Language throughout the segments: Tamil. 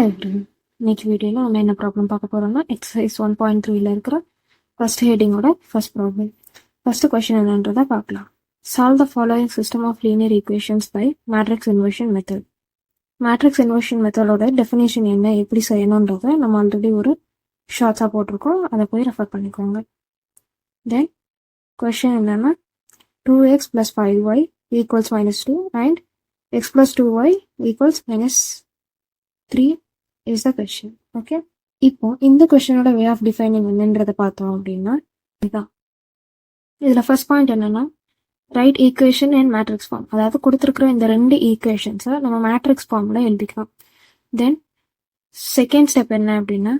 இன்னைக்கு வீடியோவில் நம்ம என்ன ப்ராப்ளம் பார்க்க போகிறோம்னா எக்ஸசைஸ் 1.3ல இருக்கிற ஃபர்ஸ்ட் ஹெட்டிங்கோட ஃபர்ஸ்ட் ப்ராப்ளம். ஃபர்ஸ்ட் கொஸ்டின் என்னன்றதை பார்க்கலாம். Solve the following system of linear equations by matrix inversion method. Matrix inversion மெத்தடோட டெஃபினேஷன் என்ன, எப்படி செய்யணுன்றதை நம்ம ஆல்ரெடி ஒரு ஷார்ட்ஸாக போட்டிருக்கோம், அதை போய் ரெஃபர் பண்ணிக்கோங்க. தென் கொஸ்டின் என்னன்னா 2x + 5y = -2 and x + 2y = -3 is the question. Okay, இப்போ இந்த கொஸ்டினோட வே ஆஃப் டிஃபைனிங் என்னன்றதை பார்த்தோம் அப்படின்னா இதுதான். இதில் ஃபர்ஸ்ட் பாயிண்ட் என்னன்னா right equation and matrix form. அதாவது கொடுத்துருக்குற இந்த ரெண்டு ஈக்குவேஷன்ஸை நம்ம மேட்ரிக்ஸ் ஃபார்மில் எழுதிக்கலாம். தென் செகண்ட் ஸ்டெப் என்ன அப்படின்னா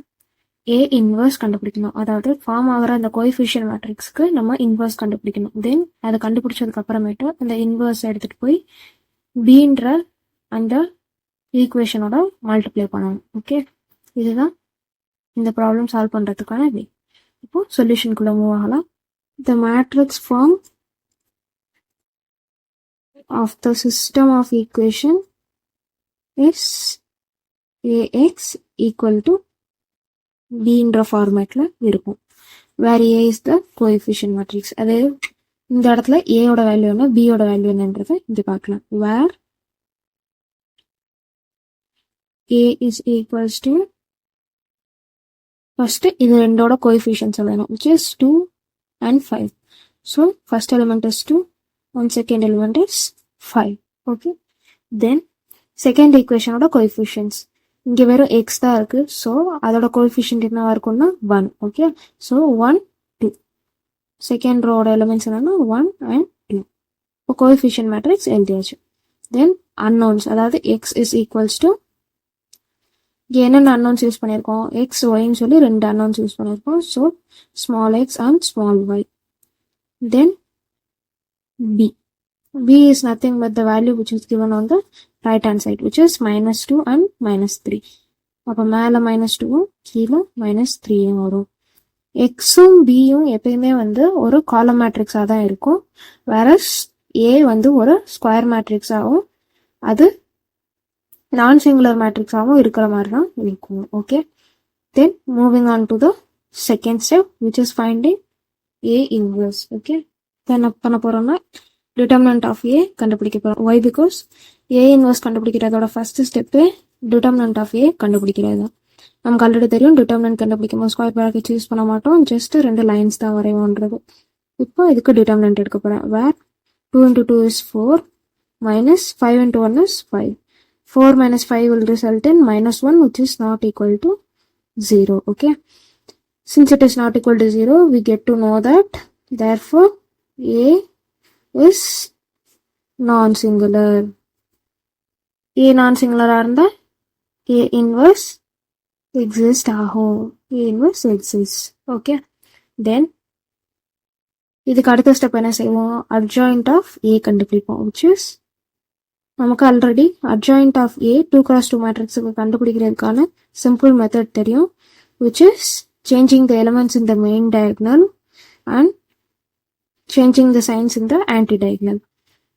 ஏ இன்வர்ஸ் கண்டுபிடிக்கணும். அதாவது ஃபார்ம் ஆகிற அந்த கோஎஃபிஷியன்ட் மேட்ரிக்ஸ்க்கு நம்ம இன்வர்ஸ் கண்டுபிடிக்கணும். தென் அதை கண்டுபிடிச்சதுக்கு அப்புறமேட்டு அந்த இன்வர்ஸ் எடுத்துட்டு போய் பீன்ற அந்த ஈக்குவேஷனோட மல்டிப்ளை பண்ணணும். ஓகே, இதுதான் இந்த ப்ராப்ளம் சால்வ் பண்ணுறதுக்கான வே. இப்போ சொல்யூஷனுக்குள்ள மூவ் ஆகலாம். The matrix form of the system of equation is AX equal to பீன்ற ஃபார்மேட்ல இருக்கும். Where A is the coefficient matrix. அது இந்த இடத்துல ஏயோட வேல்யூ என்ன, பியோட வேல்யூ என்னன்றதை இது பார்க்கலாம். வேர் A is equals to first இது ரெண்டோட coefficients வேணும், which is 2 and 5. So first element is 2 and second element is 5. Okay, then second equation ஓட coefficients இங்க வெறும் x தான் இருக்கு. So அதோட coefficient என்னவா இருக்கும்னா 1. Okay, so 1 2. second row ஓட elements என்னன்னா 1 and 2. இப்போ coefficient matrix எழுதியாச்சு. Then unknowns, அதாவது x is equals to என்னென்ன அன்னோன்ஸ் யூஸ் பண்ணியிருக்கோம், எக்ஸ் ஒய்ன்னு சொல்லி ரெண்டு அன்னோன்ஸ் யூஸ் பண்ணியிருக்கோம். So small x and small y. Then B is nothing but the value which is given on the right hand side, which is -2 and -3. அப்போ மேலே -2வும் கீழே -3யும் வரும். எக்ஸும் பியும் எப்பயுமே ஒரு காலம் மேட்ரிக்ஸாக தான் இருக்கும். வேற ஏ ஒரு ஸ்கொயர் மேட்ரிக்ஸாகவும் அது நான் சிங்குலர் மேட்ரிக்ஸாகவும் இருக்கிற மாதிரி தான் இருக்கும். Okay, then moving on to the second step which is finding A inverse. Okay, என்ன பண்ண போறோம்னா டிட்டர்மினன்ட் ஆஃப் ஏ கண்டுபிடிக்க போறோம். ஒய் பிகாஸ் ஏ இன்வர்ஸ் கண்டுபிடிக்கிறதோட first step determinant of A கண்டுபிடிக்கிறது தான். நமக்கு ஆல்ரெடி தெரியும் டிட்டர்மினன்ட் கண்டுபிடிக்கும் போது ஸ்கொயர் ப்ராக்கெட்ஸ் யூஸ் பண்ண மாட்டோம், ஜஸ்ட் ரெண்டு லைன்ஸ் தான் வரைவோன்றது. இப்போ இதுக்கு டிட்டர்மினன்ட் எடுக்க போறேன். வேர் 2 × 2 is 4 -5 × 1 is 5. 4 - 5 will result in -1, which is not equal to 0. Okay, since it is not equal to 0, we get to know that therefore A is non-singular. A non-singular இருந்தா A inverse exist ஆகும். A inverse exists. Okay, then இதுக்கு அடுத்த ஸ்டெப் என்ன செய்வோம், adjoint of A கண்டுபிடிப்போம், which is நமக்கு already adjoint of A 2x2 மேட்ரிக்ஸுக்கு கண்டுபிடிக்கிறதுக்கான சிம்பிள் மெத்தட் தெரியும், which is changing the elements in the main diagonal and changing the signs in the anti-diagonal.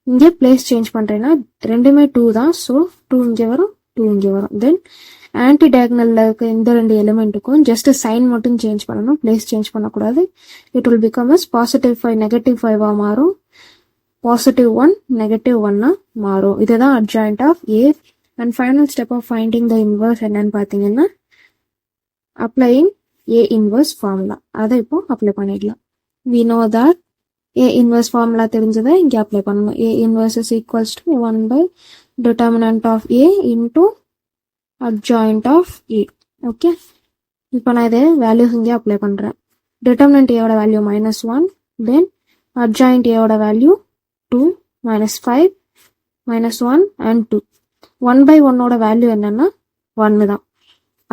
இங்கே பிளேஸ் சேஞ்ச் பண்ணுறேன்னா ரெண்டுமே 2 தான். ஸோ 2 இங்கே வரும், 2 இங்கே வரும். தென் ஆன்டி டயகனலில் இருக்க இந்த ரெண்டு எலிமெண்ட்டுக்கும் ஜஸ்ட் சைன் மட்டும் சேஞ்ச் பண்ணணும், பிளேஸ் சேஞ்ச் பண்ணக்கூடாது. இட் வில் பிகம் அஸ் +5 -5 மாறும், +1 -1 மாறும். இதுதான் adjoint of A. And final step of finding the inverse என்னன்னு பார்த்தீங்கன்னா அப்ளையிங் A இன்வர்ஸ் ஃபார்முலா. அதை இப்போ அப்ளை பண்ணிடலாம். we know that A inverse formula தெரிஞ்சதை இங்கே அப்ளை பண்ணணும். A inverse is equals to 1/determinant of A into adjoint of A. Okay, இப்போ நான் இதை வேல்யூஸ் இங்கே அப்ளை பண்ணுறேன். டிட்டர்மினன்ட் ஏவோட வேல்யூ -1, தென் adjoint ஏவோட வேல்யூ 2 -5 -1 and 2. 1/1 வேல்யூ என்னன்னா 1 தான்.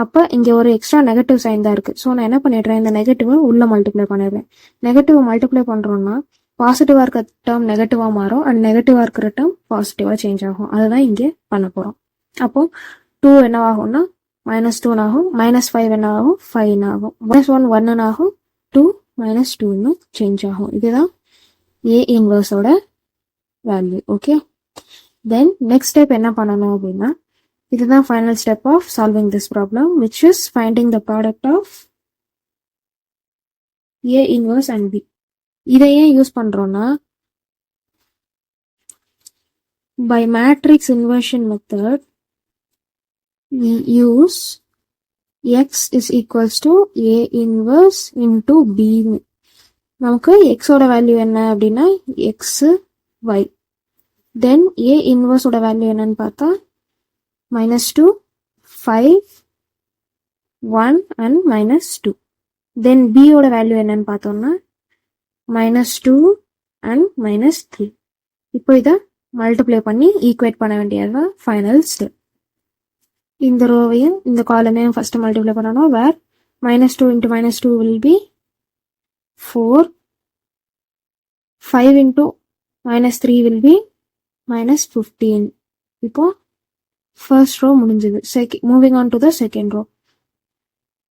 அப்போ இங்கே ஒரு எக்ஸ்ட்ரா நெகட்டிவ் சைன் தான் இருக்கு. ஸோ நான் என்ன பண்ணிடுறேன், இந்த நெகட்டிவை உள்ள மல்டிப்ளை பண்ணிடுறேன். நெகட்டிவ் மல்டிப்ளை பண்றோம்னா பாசிட்டிவா இருக்க டேர்ம் நெகட்டிவா மாறும் அண்ட் நெகட்டிவா இருக்கிற டேர்ம் பாசிட்டிவா சேஞ்ச் ஆகும். அதுதான் இங்கே பண்ண போறோம். அப்போ 2 என்னவாகும்னா -2 ஆகும், -5 என்ன ஆகும், 5 ஆகும், -1 1 ஆகும், 2 -2 சேஞ்ச் ஆகும். இதுதான் A இன்வர்ஸோட value. Okay, then next step என்ன பண்ணணும் அப்படின்னா இதுதான் final step of solving this problem, which is finding the product of A inverse and B. இதை ஏன் யூஸ் பண்றோம்னா, by matrix inversion method we use x is equals to A inverse into B. நமக்கு x ஓட வேல்யூ என்ன அப்படின்னா x y, then A inverse ஓட வேல்யூ என்னன்னு பார்த்தா -2 5 1 and -2. தென் B ஓட வேல்யூ என்னன்னு பார்த்தோம்னா -2 and -3. இப்போ இதை மல்டிப்ளை பண்ணி ஈக்குவேட் பண்ண வேண்டியதுதான் ஃபைனல் ஸ்டெப். இந்த ரோவையும் இந்த காலமையும் ஃபர்ஸ்ட் மல்டிப்ளை பண்ணணும். வேர் -2 into -2 will be 4, 5 into -3 will be -15. இப்போ ஃபர்ஸ்ட் ரோ முடிஞ்சது. Moving on to the second row.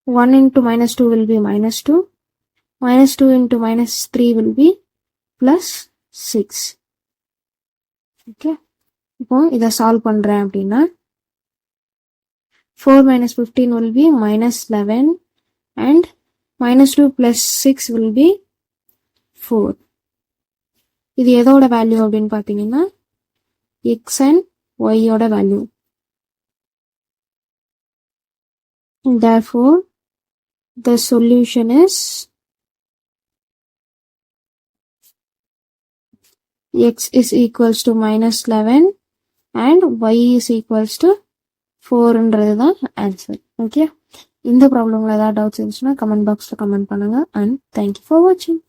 1 into -2 will be -2, -2 into -3 will be +6. Okay, இப்போ இதை சால்வ் பண்றேன் அப்படின்னா 4 minus 15 will be -11 and -2 plus 6 will be 4. இது எதோட வேல்யூ அப்படின்னு பார்த்தீங்கன்னா x and y ஓட value. Therefore, the solution is x is equals to -11 and y is equals to 4ன்றது தான் ஆன்சர். ஓகே, இந்த ப்ராப்ளம்ல ஏதாவது டவுட்ஸ் இருந்துச்சுன்னா கமெண்ட் பாக்ஸில் கமெண்ட் பண்ணுங்க. அண்ட் தேங்க்யூ ஃபார் வாட்சிங்.